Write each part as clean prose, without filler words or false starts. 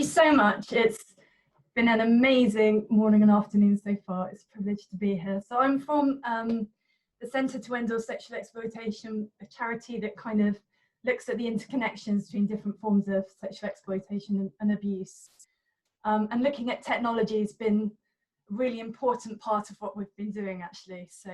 you so much. It's been an amazing morning and afternoon so far. It's a privilege to be here. So I'm from the Centre to End All Sexual Exploitation, a charity that kind of looks at the interconnections between different forms of sexual exploitation and abuse. And looking at technology has been a really important part of what we've been doing, actually. So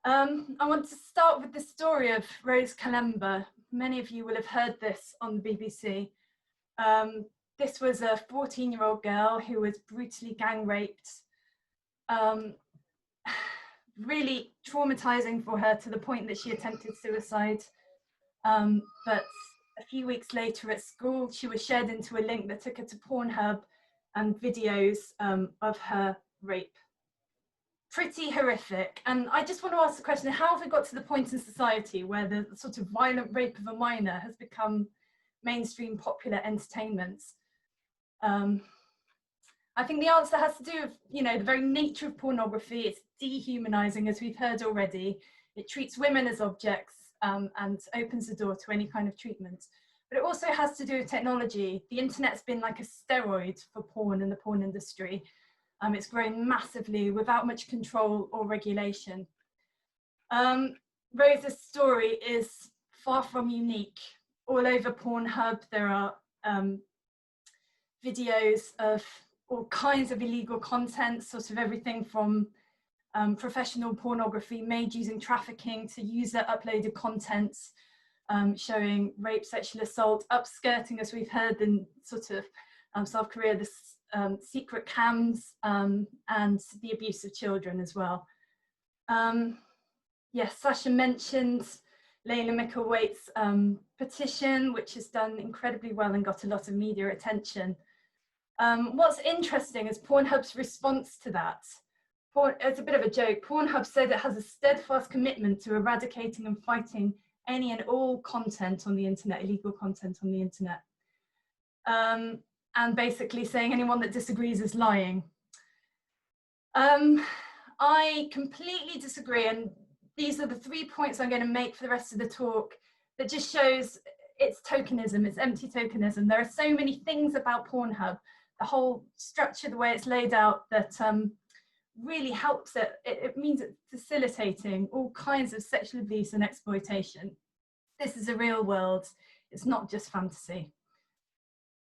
I want to start with the story of Rose Kalemba. Many of you will have heard this on the BBC. This was a 14-year-old girl who was brutally gang raped. Really traumatizing for her to the point that she attempted suicide. But a few weeks later at school, she was shared into a link that took her to Pornhub and videos of her rape. Pretty horrific. And I just want to ask the question, how have we got to the point in society where the sort of violent rape of a minor has become mainstream popular entertainment? I think the answer has to do with, the very nature of pornography. It's dehumanizing, as we've heard already. It treats women as objects and opens the door to any kind of treatment. But it also has to do with technology. The internet's been like a steroid for porn and the porn industry. It's grown massively without much control or regulation. Rose's story is far from unique. All over Pornhub, there are videos of all kinds of illegal content, sort of everything from professional pornography made using trafficking to user uploaded content showing rape, sexual assault, upskirting, as we've heard in sort of South Korea, the secret cams and the abuse of children as well. Yes, Sasha mentioned Layla Mickelwaite's petition, which has done incredibly well and got a lot of media attention. What's interesting is Pornhub's response to that. It's a bit of a joke. Pornhub said it has a steadfast commitment to eradicating and fighting any and all content on the internet, illegal content on the internet. And basically saying anyone that disagrees is lying. I completely disagree, and these are the 3 points I'm going to make for the rest of the talk that just shows it's tokenism, it's empty tokenism. There are so many things about Pornhub, the whole structure, the way it's laid out, that really helps it. It means it's facilitating all kinds of sexual abuse and exploitation. This is a real world, it's not just fantasy.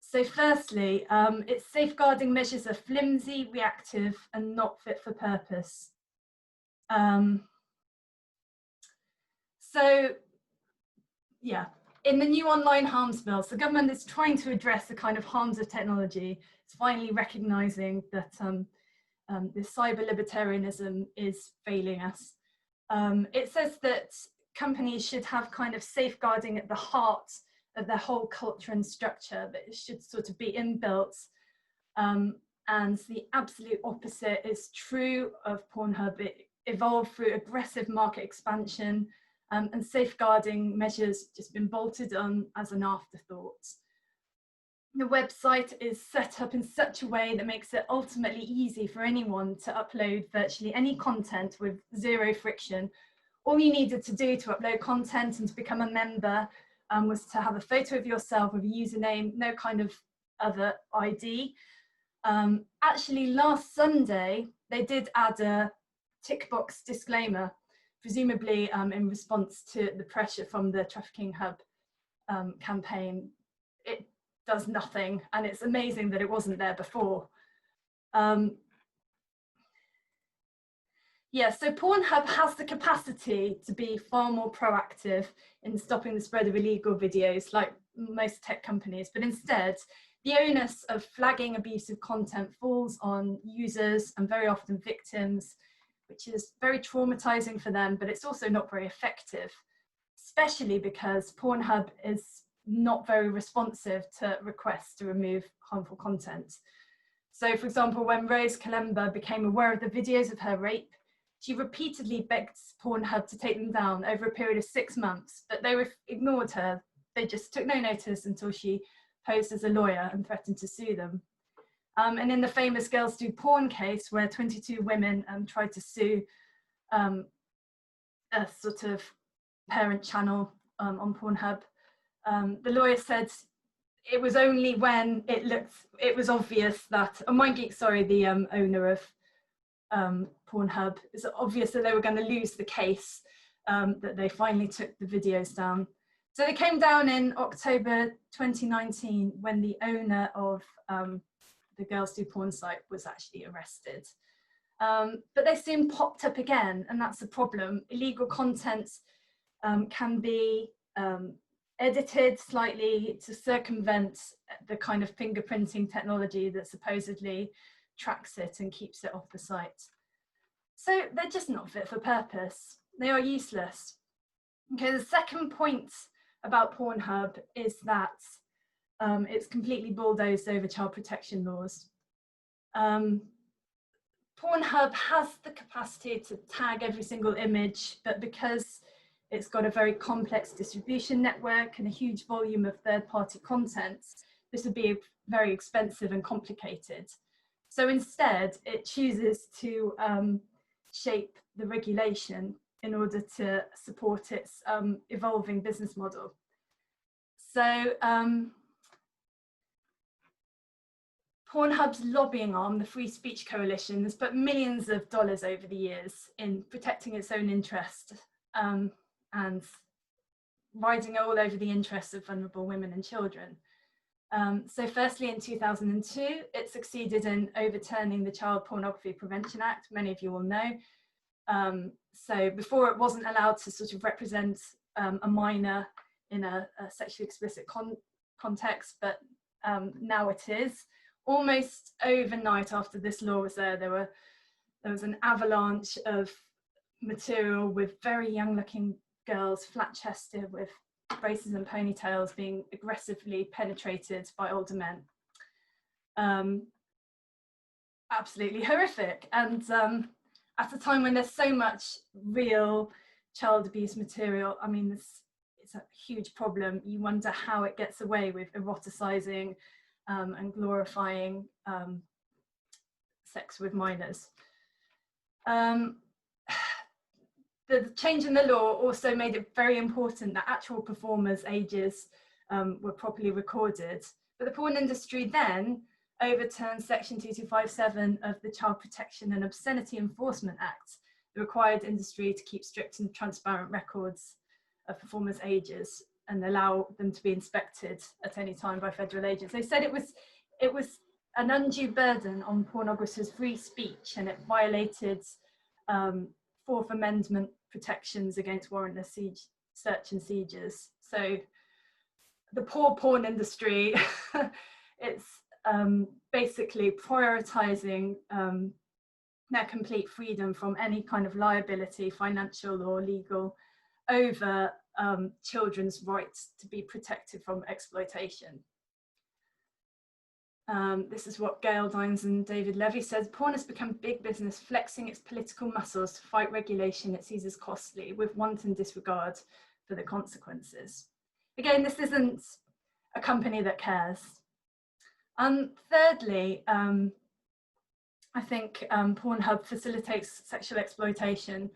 So firstly, its safeguarding measures are flimsy, reactive, and not fit for purpose. In the new online harms bills, the government is trying to address the kind of harms of technology. It's finally recognising that this cyber libertarianism is failing us. It says that companies should have kind of safeguarding at the heart of their whole culture and structure, that it should sort of be inbuilt. And the absolute opposite is true of Pornhub. It evolved through aggressive market expansion, and safeguarding measures just been bolted on as an afterthought. The website is set up in such a way that makes it ultimately easy for anyone to upload virtually any content with zero friction. All you needed to do to upload content and to become a member was to have a photo of yourself with a username, no kind of other ID. Actually, last Sunday, they did add a tick box disclaimer, presumably in response to the pressure from the Trafficking Hub campaign. It does nothing, and it's amazing that it wasn't there before. Yeah, so Pornhub has the capacity to be far more proactive in stopping the spread of illegal videos, like most tech companies, but instead, the onus of flagging abusive content falls on users and very often victims, which is very traumatizing for them, but it's also not very effective, especially because Pornhub is not very responsive to requests to remove harmful content. So, for example, when Rose Kalemba became aware of the videos of her rape, she repeatedly begged Pornhub to take them down over a period of 6 months, but they ignored her. They just took no notice until she posed as a lawyer and threatened to sue them. And in the famous Girls Do Porn case, where 22 women tried to sue a sort of parent channel on Pornhub, the lawyer said it was only when it was obvious that, MindGeek, sorry, the owner of Pornhub, it's obvious that they were going to lose the case, that they finally took the videos down. So they came down in October 2019 when the owner of the Girls Do Porn site was actually arrested. But they soon popped up again, and that's the problem. Illegal content can be edited slightly to circumvent the kind of fingerprinting technology that supposedly tracks it and keeps it off the site. So they're just not fit for purpose. They are useless. Okay, the second point about Pornhub is that it's completely bulldozed over child protection laws. Pornhub has the capacity to tag every single image, but because it's got a very complex distribution network and a huge volume of third-party content, this would be very expensive and complicated. So instead, it chooses to shape the regulation in order to support its evolving business model. So Pornhub's lobbying arm, the Free Speech Coalition, has put millions of dollars over the years in protecting its own interest and riding all over the interests of vulnerable women and children. So firstly, in 2002, it succeeded in overturning the Child Pornography Prevention Act, many of you will know. So before, it wasn't allowed to sort of represent a minor in a sexually explicit context, but now it is. Almost overnight after this law was there was an avalanche of material with very young looking girls, flat-chested, with braces and ponytails, being aggressively penetrated by older men. Absolutely horrific. And at a time when there's so much real child abuse material, I mean, it's a huge problem. You wonder how it gets away with eroticizing and glorifying sex with minors. The change in the law also made it very important that actual performers' ages were properly recorded. But the porn industry then overturned Section 2257 of the Child Protection and Obscenity Enforcement Act, that required industry to keep strict and transparent records of performers' ages and allow them to be inspected at any time by federal agents. They said it was an undue burden on pornographers' free speech, and it violated Fourth Amendment protections against warrantless search and seizures. So the poor porn industry, it's basically prioritizing their complete freedom from any kind of liability, financial or legal, over children's rights to be protected from exploitation. This is what Gail Dines and David Levy says: porn has become big business, flexing its political muscles to fight regulation it sees as costly, with wanton disregard for the consequences. Again, this isn't a company that cares. Thirdly, I think Pornhub facilitates sexual exploitation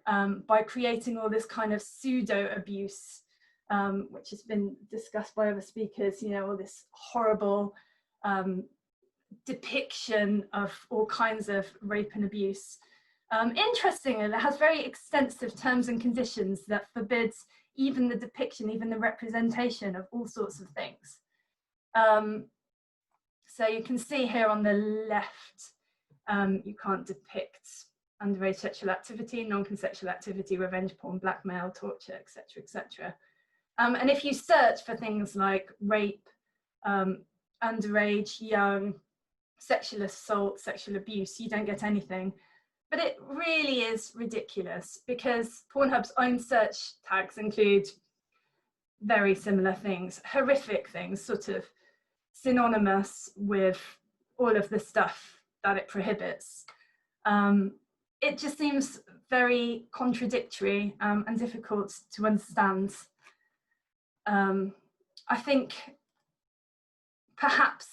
by creating all this kind of pseudo abuse, which has been discussed by other speakers, you know, all this horrible depiction of all kinds of rape and abuse. Interestingly, it has very extensive terms and conditions that forbids even the depiction, even the representation of all sorts of things. So you can see here on the left, you can't depict underage sexual activity, non-consensual activity, revenge porn, blackmail, torture, etc., etc. And if you search for things like rape, underage, young, sexual assault, sexual abuse, you don't get anything. But it really is ridiculous, because Pornhub's own search tags include very similar things, horrific things, sort of synonymous with all of the stuff that it prohibits. It just seems very contradictory and difficult to understand. I think perhaps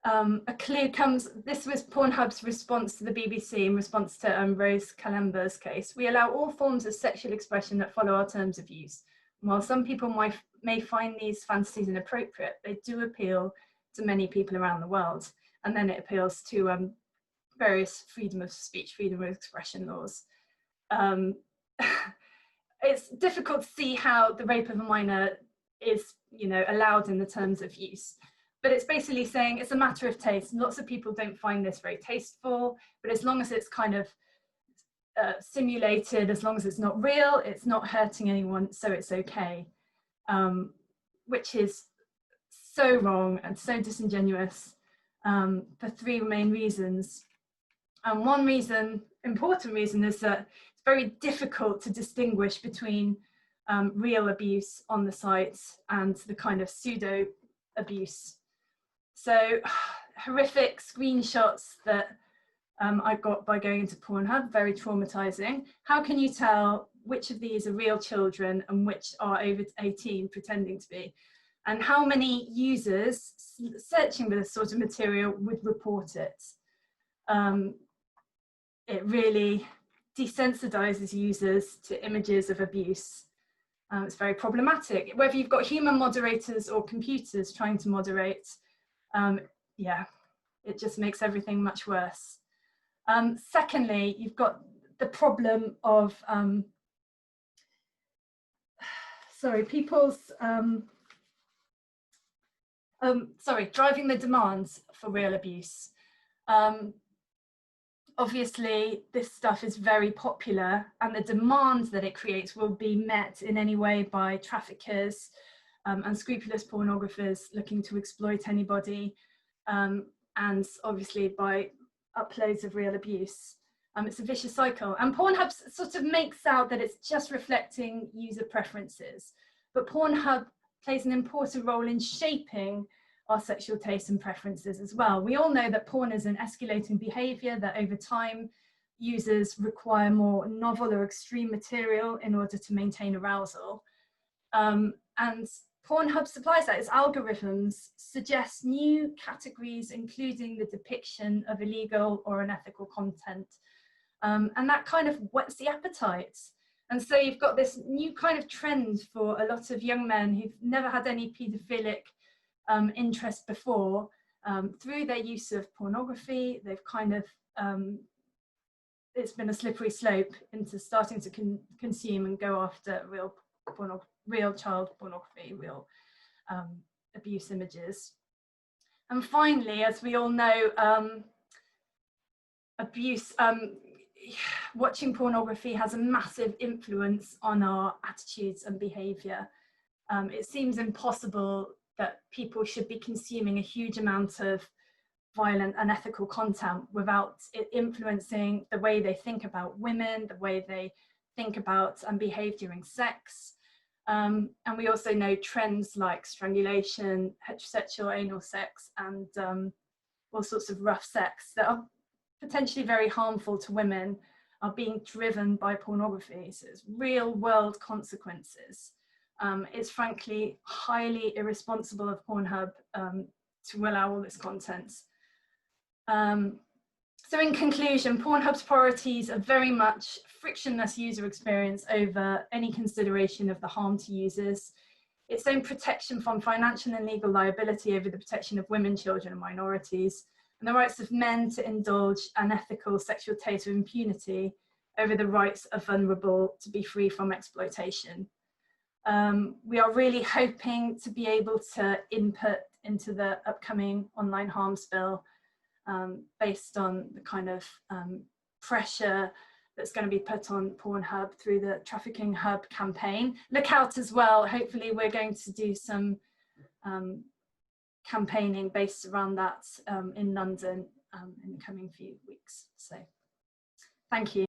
a clue comes, this was Pornhub's response to the BBC in response to Rose Kalemba's case. We allow all forms of sexual expression that follow our terms of use. While some people may find these fantasies inappropriate, they do appeal to many people around the world. And then it appeals to various freedom of speech, freedom of expression laws. It's difficult to see how the rape of a minor is, allowed in the terms of use. But it's basically saying it's a matter of taste. Lots of people don't find this very tasteful, but as long as it's kind of simulated, as long as it's not real, it's not hurting anyone, so it's okay. Which is so wrong and so disingenuous for three main reasons. And one reason, important reason, is that it's very difficult to distinguish between real abuse on the site and the kind of pseudo abuse. So horrific screenshots that I got by going into Pornhub, very traumatizing. How can you tell which of these are real children and which are over 18 pretending to be? And how many users searching for this sort of material would report it? It really desensitizes users to images of abuse. It's very problematic. Whether you've got human moderators or computers trying to moderate, yeah, it just makes everything much worse. Secondly, you've got the problem of, driving the demands for real abuse. Obviously, this stuff is very popular, and the demands that it creates will be met in any way by traffickers unscrupulous pornographers looking to exploit anybody, and obviously by uploads of real abuse. It's a vicious cycle, and Pornhub sort of makes out that it's just reflecting user preferences, but Pornhub plays an important role in shaping our sexual tastes and preferences as well. We all know that porn is an escalating behavior, that over time users require more novel or extreme material in order to maintain arousal. And Pornhub supplies that. Its algorithms suggest new categories, including the depiction of illegal or unethical content. And that kind of whets the appetite. And so you've got this new kind of trend for a lot of young men who've never had any paedophilic interest before. Through their use of pornography, they've kind of, it's been a slippery slope into starting to consume and go after real child pornography, real abuse images. And finally, as we all know, watching pornography has a massive influence on our attitudes and behaviour. It seems impossible that people should be consuming a huge amount of violent, unethical content without it influencing the way they think about women, the way they think about and behave during sex. And we also know trends like strangulation, heterosexual anal sex, and all sorts of rough sex that are potentially very harmful to women are being driven by pornography. So it's real world consequences. It's frankly highly irresponsible of Pornhub to allow all this content. So in conclusion, Pornhub's priorities are very much frictionless user experience over any consideration of the harm to users, its own protection from financial and legal liability over the protection of women, children and minorities, and the rights of men to indulge unethical sexual taste with impunity over the rights of vulnerable to be free from exploitation. We are really hoping to be able to input into the upcoming online harms bill based on the kind of pressure that's going to be put on Pornhub through the Trafficking Hub campaign. Look out as well, hopefully we're going to do some campaigning based around that in London in the coming few weeks. So thank you.